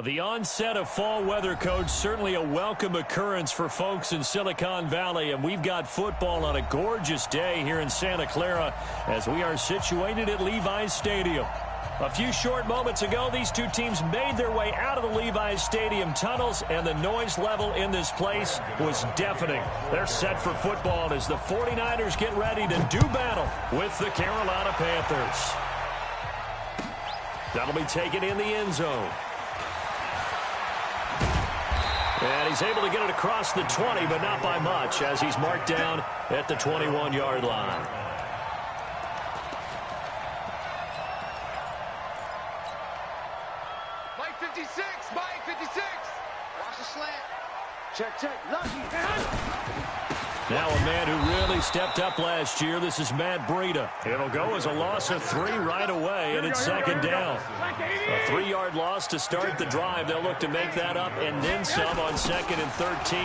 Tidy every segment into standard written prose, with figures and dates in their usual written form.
The onset of fall weather, Coach, certainly a welcome occurrence for folks in Silicon Valley, and we've got football on a gorgeous day here in Santa Clara as we are situated at Levi's Stadium. A few short moments ago, these two teams made their way out of the Levi's Stadium tunnels, and the noise level in this place was deafening. They're set for football as the 49ers get ready to do battle with the Carolina Panthers. That'll be taken in the end zone. And he's able to get it across the 20, but not by much, as he's marked down at the 21-yard line. Mike 56, Mike 56. Watch the slant. Check. Lucky. Now a man who really stepped up last year. This is Matt Breida. It'll go as a loss of 3 right away, and it's second down. A 3-yard loss to start the drive. They'll look to make that up and then some on 2nd and 13.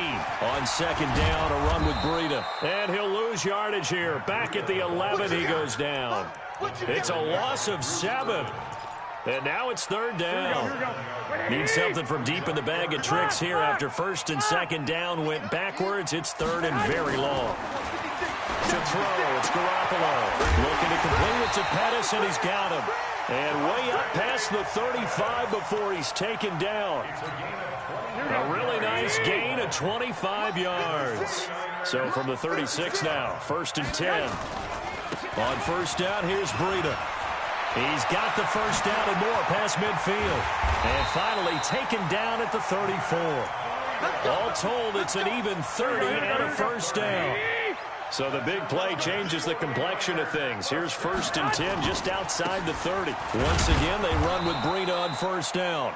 On second down, a run with Breida. And he'll lose yardage here. Back at the 11, he goes down. It's a loss of 7. And now it's third down. Need something from deep in the bag of tricks here after first and second down went backwards. It's third and very long. To throw, it's Garoppolo. Looking to complete it to Pettis, and he's got him. And way up past the 35 before he's taken down. A really nice gain of 25 yards. So from the 36 now, first and 10. On first down, here's Breida. He's got the first down and more past midfield. And finally taken down at the 34. All told, it's an even 30 and a first down. So the big play changes the complexion of things. Here's first and 10 just outside the 30. Once again, they run with Breida on first down.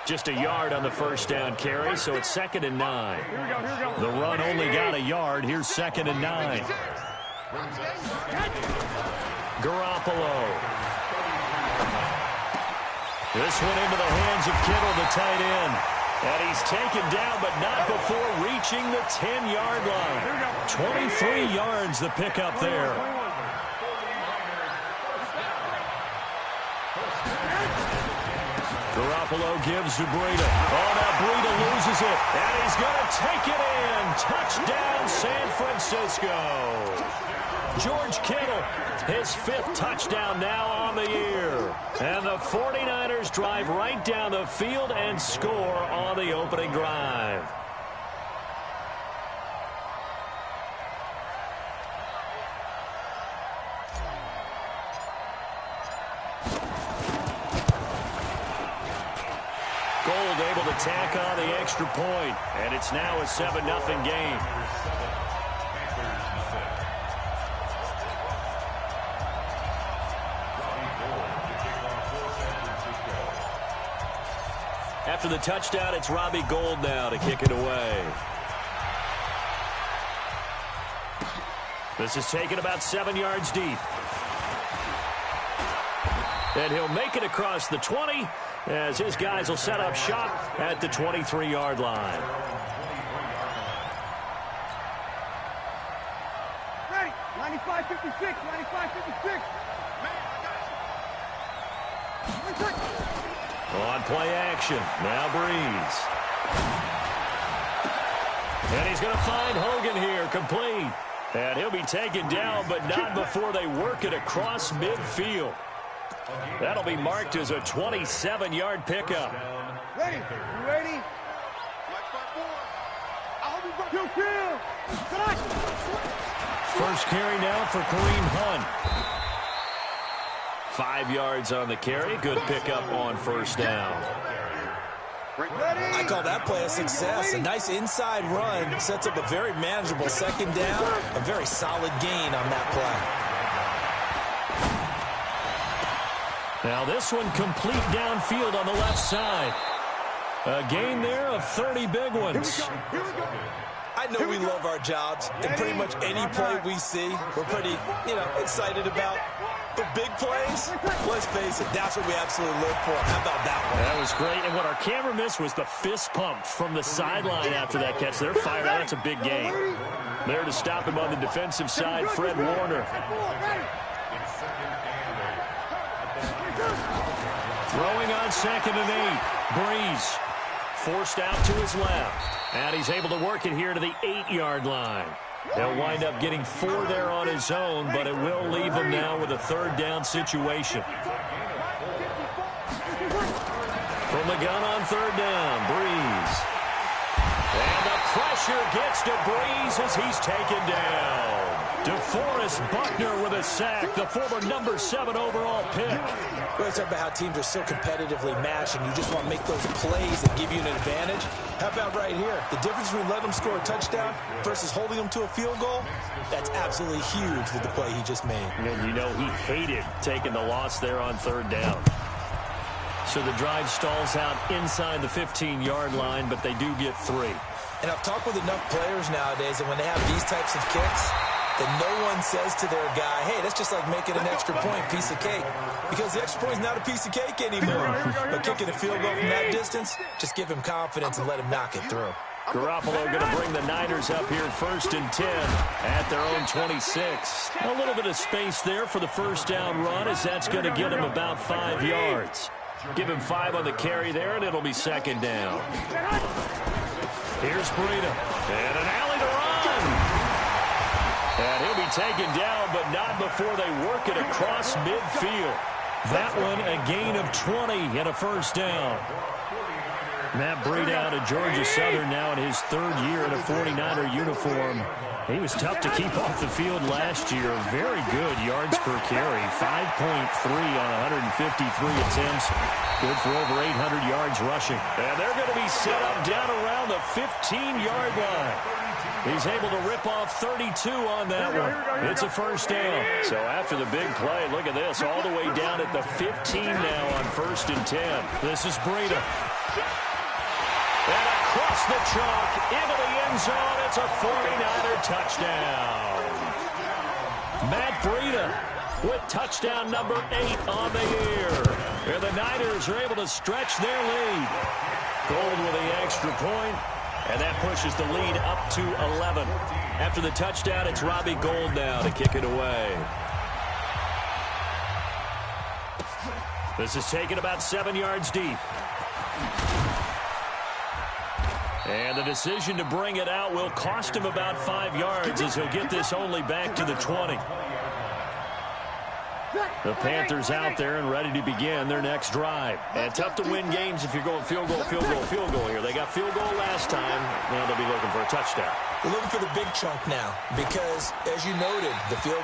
Just a yard on the first down carry, so it's 2nd and 9. The run only got a yard. Here's 2nd and 9. Garoppolo. This one into the hands of Kittle, the tight end. And he's taken down, but not before reaching the 10-yard line. 23 yards the pickup there. Garoppolo gives to Breida. Oh, now Breida loses it. And he's going to take it in. Touchdown, San Francisco. George Kittle, his 5th touchdown now on the year. And the 49ers drive right down the field and score on the opening drive. Gold able to tack on the extra point, and it's now a 7-0 game. After the touchdown, it's Robbie Gould now to kick it away. This is taken about 7 yards deep. And he'll make it across the 20 as his guys will set up shop at the 23-yard line. Ready, 95-56, 95-56. On play action, now Breeze. And he's going to find Hogan here, complete. And he'll be taken down, but not before they work it across midfield. That'll be marked as a 27-yard pickup. Ready, you ready? First carry now for Kareem Hunt. 5 yards on the carry. Good pickup on first down. I call that play a success. A nice inside run sets up a very manageable second down. A very solid gain on that play. Now this one complete downfield on the left side. A gain there of 30 big ones. I know we love our jobs, and pretty much any play we see, we're pretty, excited about. The big plays, let's face it, that's what we absolutely live for. How about that one? That was great, and what our camera missed was the fist pump from the sideline after that catch. They're fired out. That's a big game. There to stop him on the defensive side, Fred Warner. Throwing on 2nd and 8. Breeze forced out to his left. And he's able to work it here to the 8-yard line. He'll wind up getting 4 there on his own, but it will leave him now with a 3rd down situation. From the gun on 3rd down, Breeze. And the pressure gets to Breeze as he's taken down. DeForest Buckner with a sack, the former number 7 overall pick. We always talk about how teams are so competitively matched and you just want to make those plays that give you an advantage. How about right here? The difference between letting them score a touchdown versus holding them to a field goal, that's absolutely huge with the play he just made. And you know he hated taking the loss there on 3rd down. So the drive stalls out inside the 15-yard line, but they do get 3. And I've talked with enough players nowadays that when they have these types of kicks, that no one says to their guy, hey, that's just like making an extra point, piece of cake. Because the extra point is not a piece of cake anymore. But kicking a field goal from that distance, just give him confidence and let him knock it through. Garoppolo going to bring the Niners up here 1st and 10 at their own 26. A little bit of space there for the 1st down run as that's going to get him about 5 yards. Give him 5 on the carry there, and it'll be 2nd down. Here's Breida. And an alley to run. And he'll be taken down, but not before they work it across midfield. That one a gain of 20 and a 1st down. Matt Breida out of Georgia Southern now in his 3rd year in a 49er uniform. He was tough to keep off the field last year. Very good yards per carry. 5.3 on 153 attempts. Good for over 800 yards rushing. And they're going to be set up down around the 15-yard line. He's able to rip off 32 on that one. It's a 1st down. So after the big play, look at this. All the way down at the 15 now on 1st and 10. This is Breida. And across the chalk, into the end zone, it's a 49er touchdown. Matt Breida with touchdown number 8 on the year. And the Niners are able to stretch their lead. Gold with the extra point, and that pushes the lead up to 11. After the touchdown, it's Robbie Gould now to kick it away. This is taken about 7 yards deep. And the decision to bring it out will cost him about 5 yards as he'll get this only back to the 20. The Panthers out there and ready to begin their next drive. And tough to win games if you're going field goal, field goal, field goal here. They got field goal last time. Now they'll be looking for a touchdown. They're looking for the big chunk now because, as you noted, the field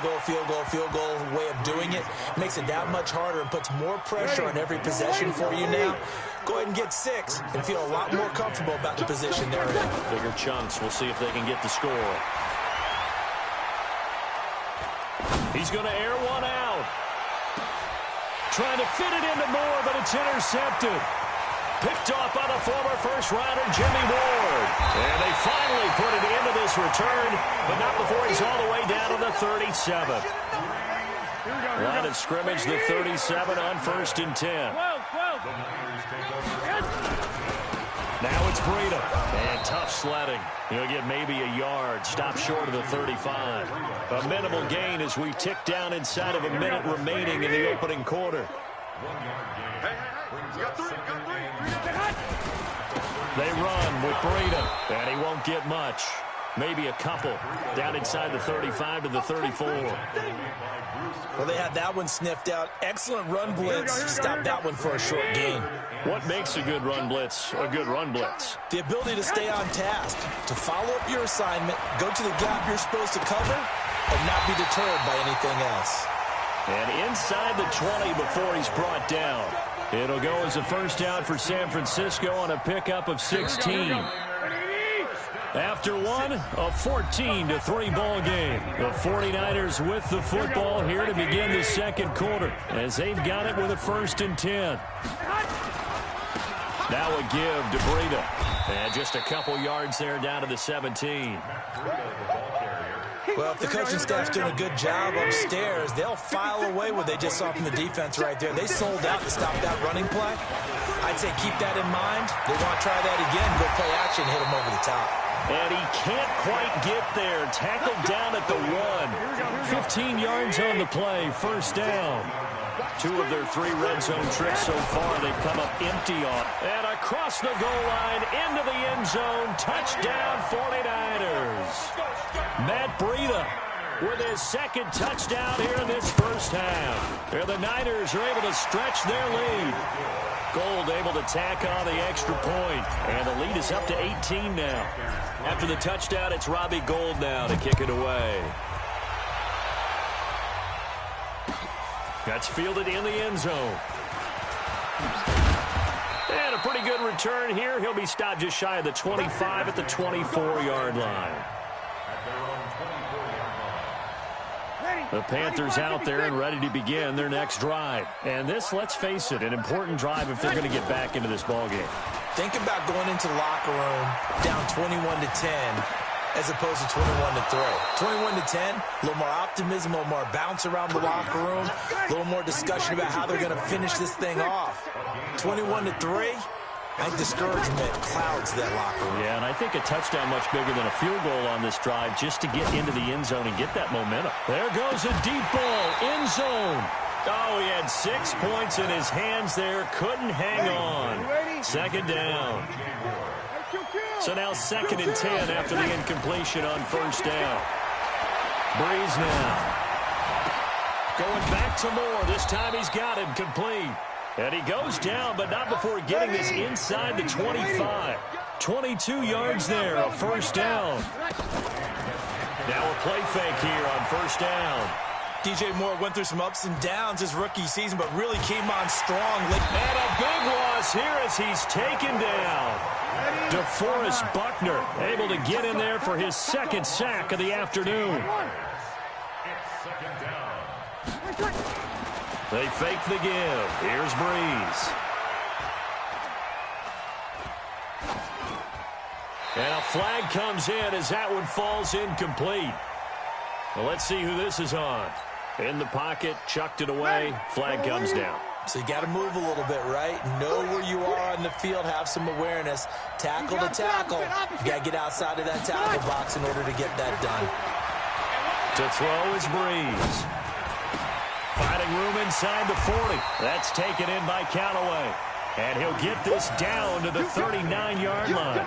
goal way of doing it makes it that much harder and puts more pressure on every possession for you now. Go ahead and get 6 and feel a lot more comfortable about the position they're in. Bigger chunks. We'll see if they can get the score. He's going to air one out. Trying to fit it into Moore, but it's intercepted. Picked off by the former first-rounder, Jimmy Ward. And they finally put it into this return, but not before he's all the way down to the 37. Line of scrimmage, the 37 on 1st and 10. Now it's Breida. And tough sledding. He'll get maybe a yard. Stop short of the 35. A minimal gain as we tick down inside of a minute remaining in the opening quarter. They run with Breida, and he won't get much. Maybe a couple. Down inside the 35 to the 34. Well, they had that one sniffed out. Excellent run blitz. Stopped that one for a short gain. What makes a good run blitz a good run blitz? The ability to stay on task, to follow up your assignment, go to the gap you're supposed to cover, and not be deterred by anything else. And inside the 20 before he's brought down. It'll go as a 1st down for San Francisco on a pickup of 16. After one, a 14-3 ball game. The 49ers with the football here to begin the second quarter as they've got it with a 1st and 10. Now a give to Breida. And just a couple yards there down to the 17. Well, if the coaching staff's doing a good job upstairs, they'll file away what they just saw from the defense right there. They sold out to stop that running play. I'd say keep that in mind. They want to try that again, go play action, hit them over the top. And he can't quite get there. Tackled down at the 1. 15 yards on the play. 1st down. 2 of their 3 red zone trips so far, they've come up empty on. And across the goal line, into the end zone, touchdown 49ers. Matt Breida with his 2nd touchdown here in this first half. Here the Niners are able to stretch their lead. Gold able to tack on the extra point, and the lead is up to 18 now. After the touchdown, it's Robbie Gould now to kick it away. That's fielded in the end zone. And a pretty good return here. He'll be stopped just shy of the 25 at the 24-yard line. The Panthers out there and ready to begin their next drive. And this, let's face it, an important drive if they're going to get back into this ballgame. Think about going into the locker room down 21-10 as opposed to 21-3. 21-10, a little more optimism, a little more bounce around the locker room, a little more discussion about how they're going to finish this thing off. 21-3, I think discouragement clouds that locker room. Yeah, and I think a touchdown much bigger than a field goal on this drive just to get into the end zone and get that momentum. There goes a deep ball, end zone. Oh, he had 6 points in his hands there, couldn't hang on. 2nd down. So now 2nd and 10 after the incompletion on 1st down. Breeze now. Going back to Moore. This time he's got him complete. And he goes down, but not before getting this inside the 25. 22 yards there, a 1st down. Now a play fake here on 1st down. DJ Moore went through some ups and downs his rookie season, but really came on strong. And a big loss here as he's taken down. DeForest Buckner able to get in there for his 2nd sack of the afternoon. They fake the give. Here's Breeze. And a flag comes in as that one falls incomplete. Well, let's see who this is on. In the pocket, chucked it away. Flag comes down. So you got to move a little bit, right? Know where you are on the field, have some awareness. Tackle to tackle. You got to get outside of that tackle box in order to get that done. To throw is Breeze. Finding room inside the 40. That's taken in by Callaway. And he'll get this down to the 39-yard line.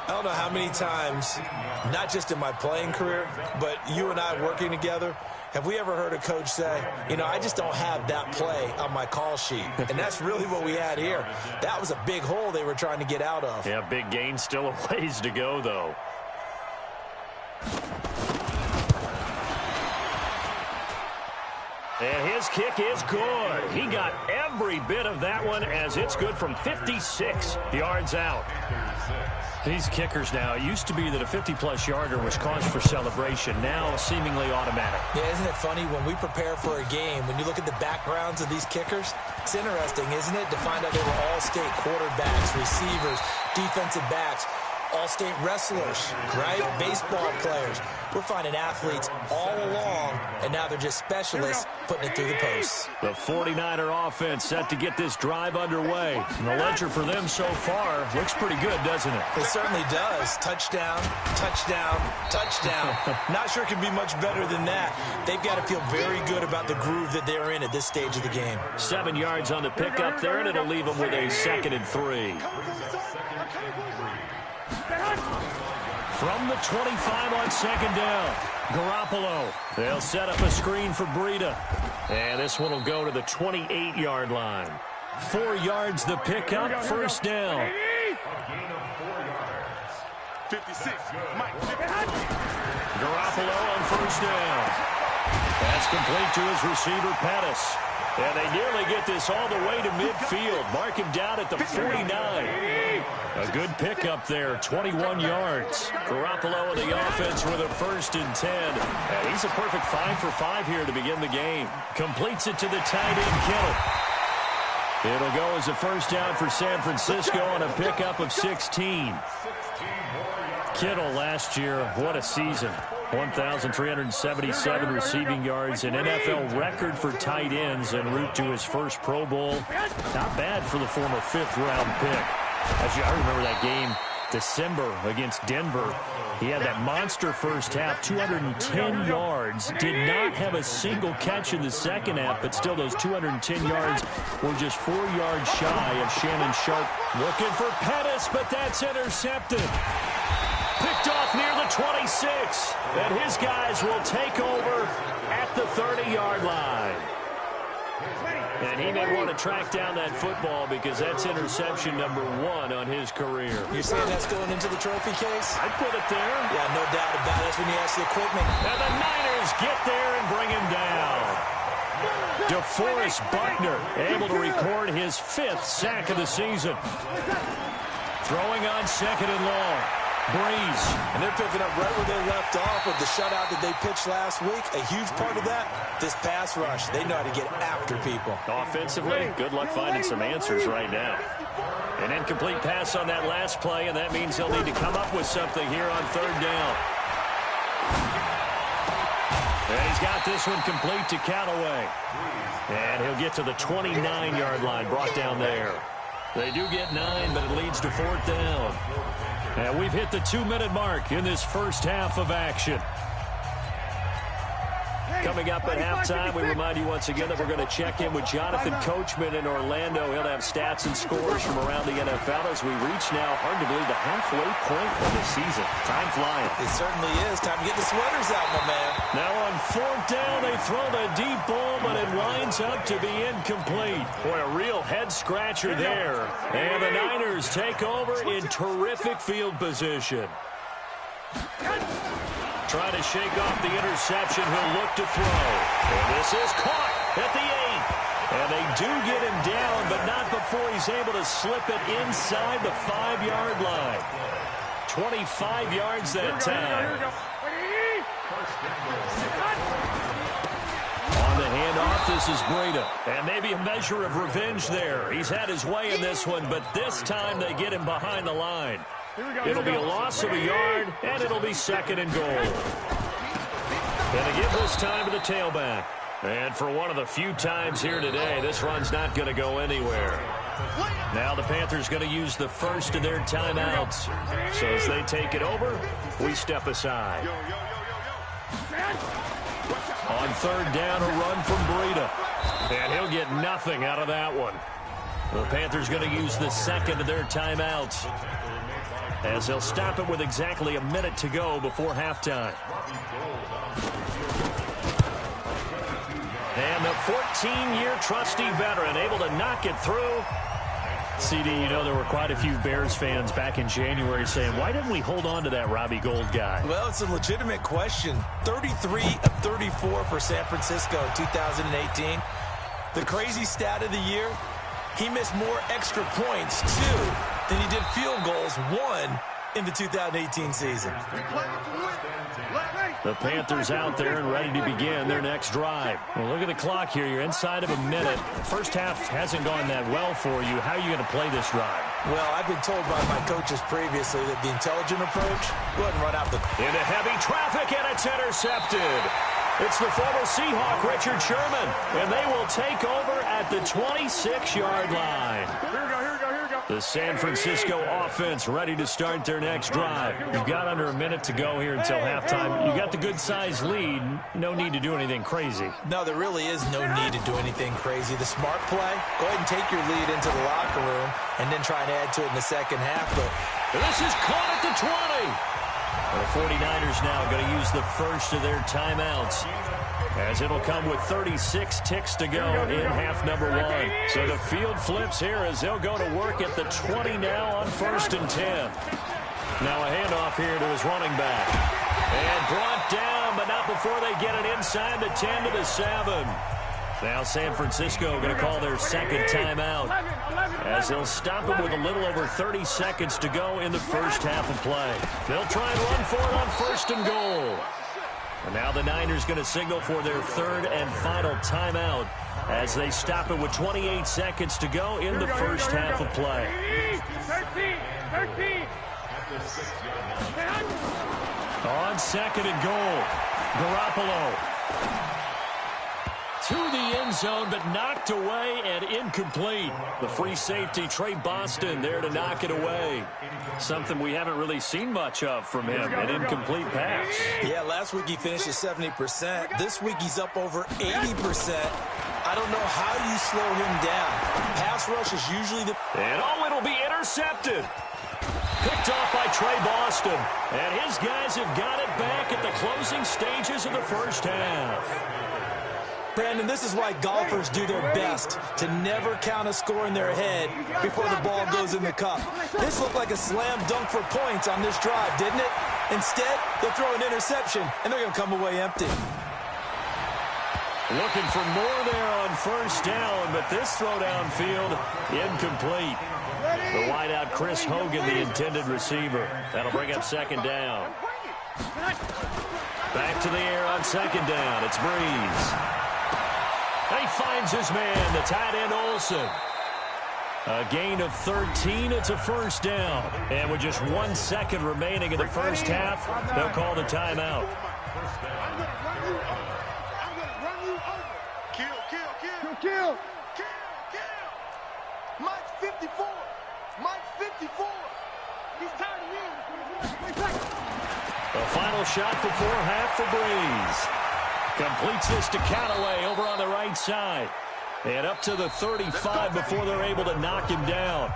I don't know how many times, not just in my playing career, but you and I working together, have we ever heard a coach say, you know, I just don't have that play on my call sheet. And that's really what we had here. That was a big hole they were trying to get out of. Yeah, big gain, still a ways to go, though. And his kick is good. He got every bit of that one as it's good from 56 yards out. These kickers now, it used to be that a 50-plus yarder was cause for celebration. Now seemingly automatic. Yeah, isn't it funny when we prepare for a game, when you look at the backgrounds of these kickers, it's interesting, isn't it, to find out they were all-state quarterbacks, receivers, defensive backs, all-state wrestlers, right? Baseball players. We're finding athletes all along, and now they're just specialists putting it through the posts. The 49er offense set to get this drive underway. And the ledger for them so far looks pretty good, doesn't it? It certainly does. Touchdown, touchdown, touchdown. Not sure it can be much better than that. They've got to feel very good about the groove that they're in at this stage of the game. 7 yards on the pickup there, and it'll leave them with a 2nd and 3. From the 25 on 2nd down, Garoppolo. They'll set up a screen for Breida. And this one will go to the 28-yard line. 4 yards the pickup, 1st down. 56. Garoppolo on 1st down. That's complete to his receiver, Pettis. And they nearly get this all the way to midfield. Mark him down at the 49. A good pickup there, 21 yards. Garoppolo in the offense with a 1st and 10. And he's a perfect 5 for 5 here to begin the game. Completes it to the tight end, Kittle. It'll go as a 1st down for San Francisco on a pickup of 16. Kittle last year, what a season. 1,377 receiving yards, an NFL record for tight ends en route to his first Pro Bowl. Not bad for the former 5th-round pick. I remember that game December against Denver, he had that monster first half, 210 yards. Did not have a single catch in the second half, but still those 210 yards were just 4 yards shy of Shannon Sharp. Looking for Pettis, but that's intercepted. Picked off near the 26, and his guys will take over at the 30-yard line. And he may want to track down that football because that's interception number 1 on his career. You're saying that's going into the trophy case? I'd put it there. Yeah, no doubt about it. That's when you ask the equipment. And the Niners get there and bring him down. DeForest Buckner able to record his 5th sack of the season. Throwing on 2nd and long. Breeze. And they're picking up right where they left off with the shutout that they pitched last week. A huge part of that, this pass rush. They know how to get after people. Offensively, good luck finding some answers right now. An incomplete pass on that last play, and that means they'll need to come up with something here on 3rd down. And he's got this one complete to Callaway. And he'll get to the 29-yard line, brought down there. They do get 9, but it leads to 4th down. And we've hit the 2-minute mark in this first half of action. Coming up at halftime, we remind you once again that we're going to check in with Jonathan Coachman in Orlando. He'll have stats and scores from around the NFL as we reach now, hard to believe, the halfway point of the season. Time flying. It certainly is. Time to get the sweaters out, my man. Now on 4th down, they throw the deep ball, but it winds up to be incomplete. Boy, a real head-scratcher there. And the Niners take over in terrific field position. Trying to shake off the interception. He'll look to throw. And this is caught at the 8. And they do get him down, but not before he's able to slip it inside the 5-yard line. 25 yards that time. On the handoff, this is Breida. And maybe a measure of revenge there. He's had his way in this one, but this time they get him behind the line. It'll be a loss of a yard, and it'll be 2nd and goal. Going to give this time to the tailback. And for one of the few times here today, this run's not going to go anywhere. Now the Panthers going to use the first of their timeouts. So as they take it over, we step aside. On 3rd down, a run from Breida. And he'll get nothing out of that one. The Panthers going to use the 2nd of their timeouts, as they'll stop it with exactly a minute to go before halftime. And the 14-year trusty veteran able to knock it through. CD, you know there were quite a few Bears fans back in January saying, why didn't we hold on to that Robbie Gould guy? Well, it's a legitimate question. 33 of 34 for San Francisco in 2018. The crazy stat of the year, he missed more extra points, 2, than he did field goals, 1 in the 2018 season. The Panthers out there and ready to begin their next drive. Well, look at the clock here. You're inside of a minute. First half hasn't gone that well for you. How are you going to play this drive? Well, I've been told by my coaches previously that the intelligent approach, go ahead and run out the... Into heavy traffic, and it's intercepted. It's the former Seahawk, Richard Sherman, and they will take over at the 26-yard line. The San Francisco offense ready to start their next drive. You've got under a minute to go here until halftime. You got the good-sized lead. No need to do anything crazy. No, there really is no need to do anything crazy. The smart play, go ahead and take your lead into the locker room and then try and add to it in the second half. But this is caught at the 20. The 49ers now going to use the first of their timeouts, as it'll come with 36 ticks to go in half number 1. So the field flips here as they'll go to work at the 20 now on 1st and 10. Now a handoff here to his running back. And brought down, but not before they get it inside the 10 to the 7. Now San Francisco going to call their second timeout, as they'll stop it with a little over 30 seconds to go in the first half of play. They'll try and run for it on 1st and goal. And now the Niners going to signal for their 3rd and final timeout, as they stop it with 28 seconds to go in the first half of play. 13. On 2nd and goal, Garoppolo To the end zone, but knocked away and incomplete. The free safety, Trey Boston, there to knock it away. Something we haven't really seen much of from him, an incomplete pass. Yeah, last week he finished at 70%. This week he's up over 80%. I don't know how you slow him down. Pass rush is usually the... And it'll be intercepted. Picked off by Trey Boston. And his guys have got it back at the closing stages of the first half. Brandon, this is why golfers do their best to never count a score in their head before the ball goes in the cup. This looked like a slam dunk for points on this drive, didn't it? Instead, they'll throw an interception, and they're going to come away empty. Looking for more there on first down, but this throw downfield, incomplete. The wideout, Chris Hogan, the intended receiver. That'll bring up second down. Back to the air on second down. It's Breeze. He finds his man, the tight end Olsen. A gain of 13. It's a first down. And with just 1 second remaining in the first half, they'll call the timeout. Kill. Mike 54. Mike 54. He's tired of him. The final shot before half for Breeze. Completes this to Callaway over on the right side. And up to the 35 before they're able to knock him down.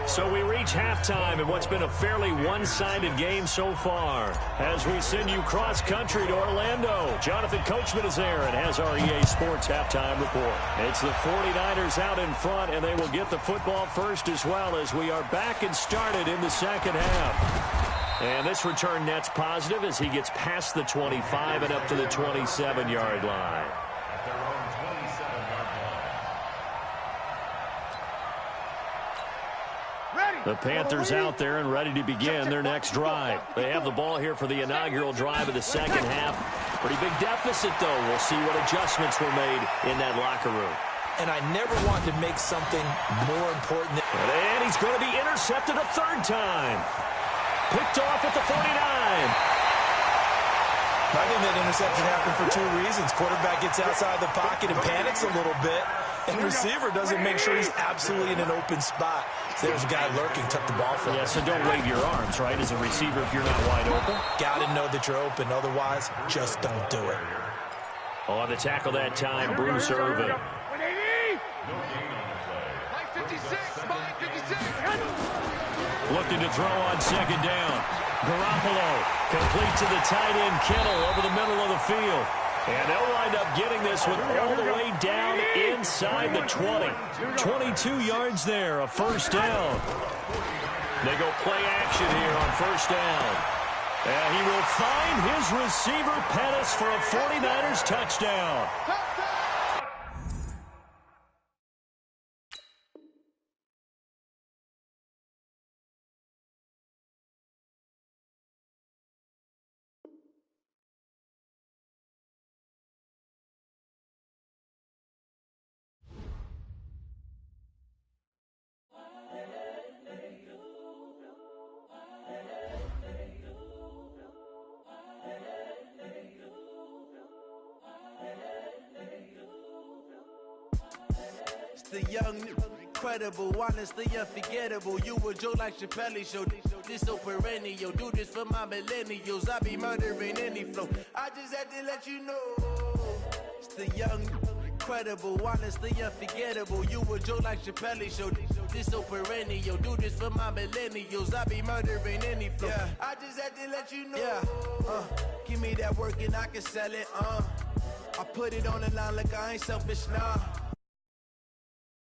So we reach halftime in what's been a fairly one-sided game so far. As we send you cross-country to Orlando, Jonathan Coachman is there and has our EA Sports halftime report. It's the 49ers out in front, and they will get the football first as well as we are back and started in the second half. And this return net's positive as he gets past the 25 and up to the 27-yard line. The Panthers out there and ready to begin their next drive. They have the ball here for the inaugural drive of the second half. Pretty big deficit, though. We'll see what adjustments were made in that locker room. And I never wanted to make something more important. And he's going to be intercepted a third time. Picked off at the 49. I think that interception happened for 2 reasons. Quarterback gets outside the pocket and panics a little bit. And the receiver doesn't make sure he's absolutely in an open spot. So there's a guy lurking, took the ball from him. Yeah, so don't wave your arms, right, as a receiver if you're not wide open. Got to know that you're open. Otherwise, just don't do it. On the tackle that time, Bruce Irvin. Mike 56. Mike 56. Looking to throw on second down. Garoppolo complete to the tight end Kittle over the middle of the field. And they'll wind up getting this one all the way down inside the 20. 22 yards there, a first down. They go play action here on first down. And he will find his receiver Pettis for a 49ers touchdown. The young, incredible, honestly unforgettable. You a joke like Chappelle Show. This so perennial. Do this for my millennials. I be murdering any flow. I just had to let you know. It's the young, incredible, honestly unforgettable. You a joke like Chappelle Show. This so perennial. Do this for my millennials. I be murdering any flow. Yeah. I just had to let you know. Yeah. Give me that work and I can sell it. I put it on the line like I ain't selfish, nah.